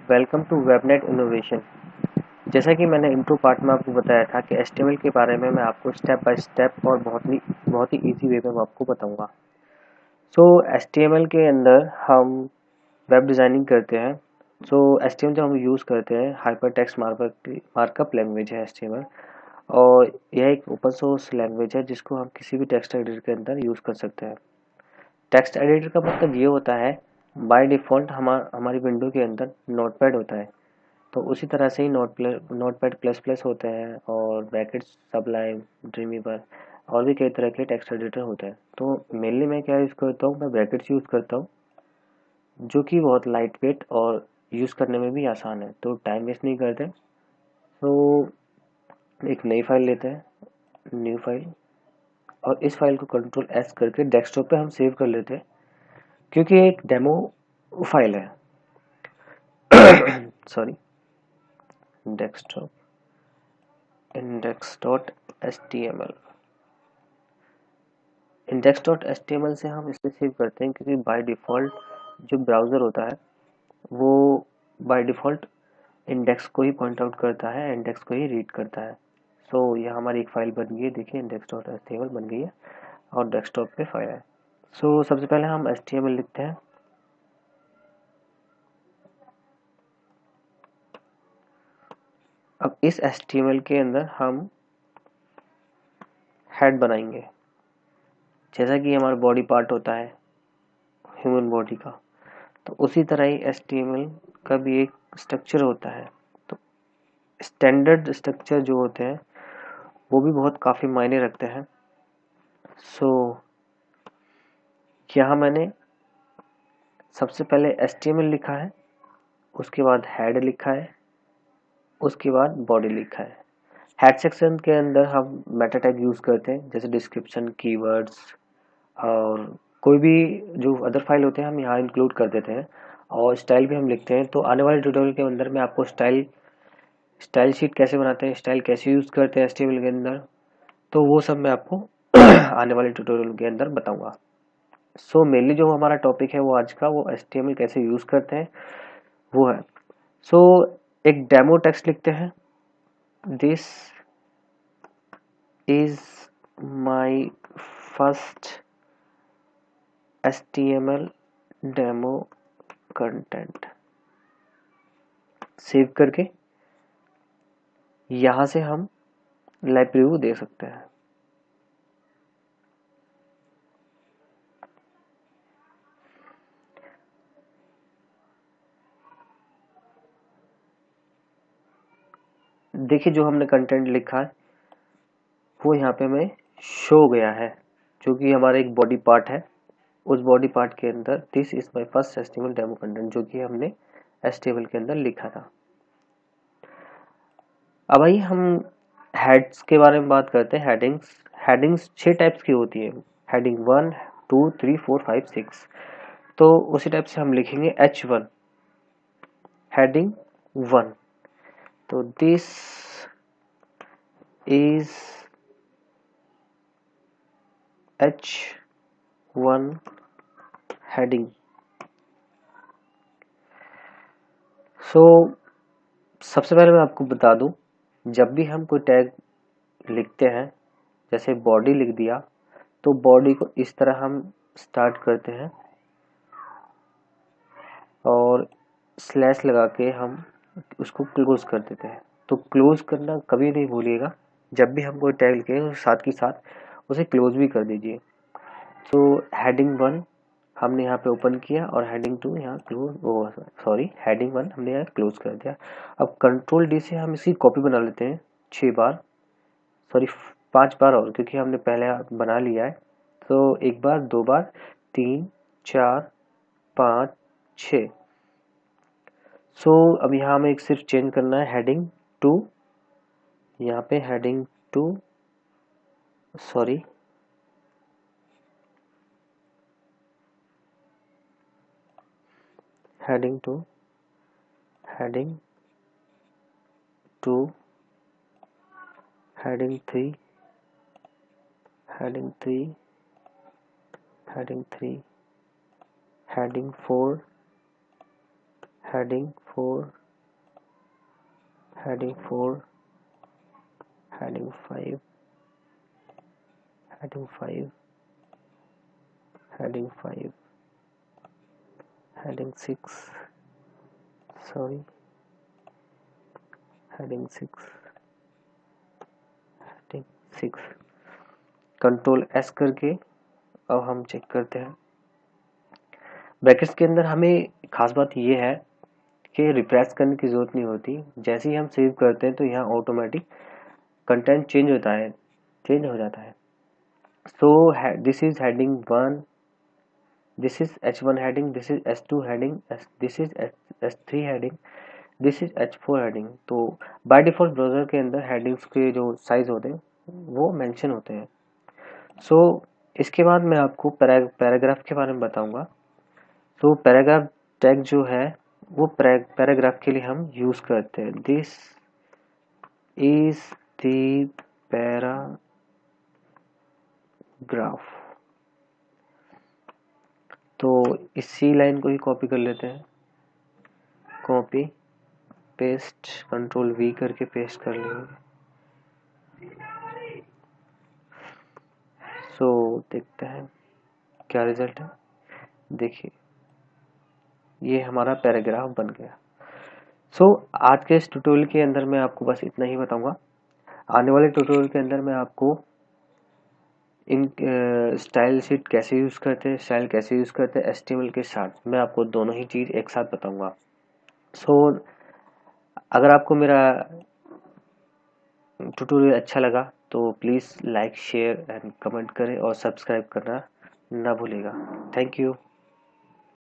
Welcome to वेबनेट innovation. जैसा कि मैंने इंट्रो पार्ट में आपको बताया था कि एचटीएमएल के बारे में मैं आपको स्टेप बाय स्टेप और बहुत ही इजी वे में मैं आपको बताऊंगा। सो एचटीएमएल के अंदर हम वेब डिज़ाइनिंग करते हैं। सो एचटीएमएल जब हम यूज़ करते हैं, हाइपर टेक्स्ट मार्कअप लैंग्वेज है एचटीएमएल, और यह एक ओपन सोर्स लैंग्वेज है जिसको हम किसी भी टेक्स्ट एडिटर के अंदर यूज़ कर सकते हैं। टेक्स्ट एडिटर का मतलब ये होता है, बाय डिफ़ॉल्ट हमारी विंडो के अंदर नोटपैड होता है, तो उसी तरह से ही नोटपैड प्लस प्लस होते हैं, और ब्रैकेट, सबलाइम, ड्रीमवीवर और भी कई तरह के टेक्स्ट एडिटर होते हैं। तो मेनली मैं क्या यूज़ करता हूँ, मैं ब्रैकेट्स यूज़ करता हूँ, जो कि बहुत लाइट वेट और यूज़ करने में भी आसान है, तो टाइम वेस्ट नहीं करते। तो एक नई फाइल लेते हैं, न्यू फाइल, और इस फाइल को कंट्रोल एस करके डेस्कटॉप पे हम सेव कर लेते हैं, क्योंकि ये एक डेमो फाइल है। Sorry, desktop index.html। index.html से हम इसलिए सेव करते हैं क्योंकि बाय डिफ़ॉल्ट जो ब्राउज़र होता है वो बाय डिफ़ॉल्ट इंडेक्स को ही पॉइंट आउट करता है, इंडेक्स को ही रीड करता है। सो यह हमारी एक फ़ाइल बन गई है, देखिए index.html बन गई है और डेस्कटॉप पे फाइल है। सो सबसे पहले हम html लिखते हैं। अब इस html के अंदर हम हेड बनाएंगे, जैसा कि हमारा बॉडी पार्ट होता है ह्यूमन बॉडी का, तो उसी तरह ही HTML का भी एक स्ट्रक्चर होता है। तो स्टैंडर्ड स्ट्रक्चर जो होते हैं वो भी बहुत काफ़ी मायने रखते हैं। सो यहाँ मैंने सबसे पहले HTML लिखा है, उसके बाद हेड लिखा है, उसके बाद बॉडी लिखा है। हेड सेक्शन के अंदर हम मेटा टैग यूज़ करते हैं, जैसे डिस्क्रिप्शन, कीवर्ड्स और कोई भी जो अदर फाइल होते हैं हम यहाँ इंक्लूड कर देते हैं, और स्टाइल भी हम लिखते हैं। तो आने वाले ट्यूटोरियल के अंदर मैं आपको स्टाइल शीट कैसे बनाते हैं, स्टाइल कैसे यूज़ करते हैं एचटीएमएल के अंदर, तो वो सब मैं आपको आने वाले ट्यूटोरियल के अंदर बताऊंगा। सो मेनली जो हमारा टॉपिक है वो आज का, वो एचटीएमएल कैसे यूज़ करते हैं वो है। सो एक डेमो टेक्स्ट लिखते हैं, this is my first HTML demo content. Save करके यहाँ से हम लाइव प्रीव्यू दे सकते हैं। देखिए जो हमने कंटेंट लिखा है वो यहाँ पे हमें शो गया है, जो कि हमारा एक बॉडी पार्ट है। उस बॉडी पार्ट के अंदर this is my first HTML demo content, जो कि हमने एचटीएमएल के अंदर लिखा था। अब आइए हम हेड्स के बारे में बात करते हैं। हेडिंग्स 6 टाइप्स की होती है, हेडिंग 1, 2, 3, 4, 5, 6। तो उसी टाइप से हम लिखेंगे H1, हेडिंग 1। तो दिस इज H1 हेडिंग। सो सबसे पहले मैं आपको बता दूं, जब भी हम कोई टैग लिखते हैं, जैसे बॉडी लिख दिया, तो बॉडी को इस तरह हम स्टार्ट करते हैं और स्लैश लगा के हम उसको क्लोज कर देते हैं। तो क्लोज करना कभी नहीं भूलिएगा, जब भी हम कोई टैग लिखें साथ के साथ उसे क्लोज भी कर दीजिए। तो हेडिंग 1 हमने यहाँ पे ओपन किया और हेडिंग 2 यहाँ हेडिंग 1 हमने यहाँ क्लोज कर दिया। अब कंट्रोल डी से हम इसकी कॉपी बना लेते हैं 6 बार, 5 बार, और क्योंकि हमने पहले बना लिया है। तो 1 बार, 2 बार, 3, 4, 5, 6। सो अब यहाँ हमें एक सिर्फ चेंज करना है, हेडिंग 2, यहाँ पे heading 2, sorry heading 2, heading 2, heading 3, heading 3, heading 3, heading 4, heading 4, heading 4, heading 5, heading 5, heading 5, heading 6, sorry, heading 6, heading 6, control S करके अब हम चेक करते हैं। ब्रैकेट्स के अंदर हमें खास बात ये है कि रिफ्रेश करने की जरूरत नहीं होती। जैसे ही हम सेव करते हैं तो यहाँ ऑटोमेटिक कंटेंट चेंज हो जाता है। So this is heading 1, this is H1 heading, this is H2 heading, this is H3 heading, this is H4 heading. तो बाय डिफॉल्ट ब्राउजर के अंदर हेडिंग्स के जो साइज होते हैं वो मेंशन होते हैं। सो इसके बाद मैं आपको पैराग्राफ के बारे में बताऊंगा। तो पैराग्राफ टैग जो है वो पैराग्राफ के लिए हम यूज करते हैं। This is the paragraph. तो इसी लाइन को ही कॉपी कर लेते हैं, कॉपी पेस्ट, कंट्रोल V करके पेस्ट कर लेंगे। सो देखते हैं क्या रिजल्ट है। देखिए ये हमारा पैराग्राफ बन गया। सो आज के इस ट्यूटोरियल के अंदर मैं आपको बस इतना ही बताऊंगा। आने वाले ट्यूटोरियल के अंदर मैं आपको इन स्टाइल शीट कैसे यूज करते हैं, स्टाइल कैसे यूज करते हैं HTML के साथ, मैं आपको दोनों ही चीज एक साथ बताऊंगा। सो अगर आपको मेरा ट्यूटोरियल अच्छा लगा तो please like, share and comment करें और सब्सक्राइब करना ना भूलेगा। Thank you.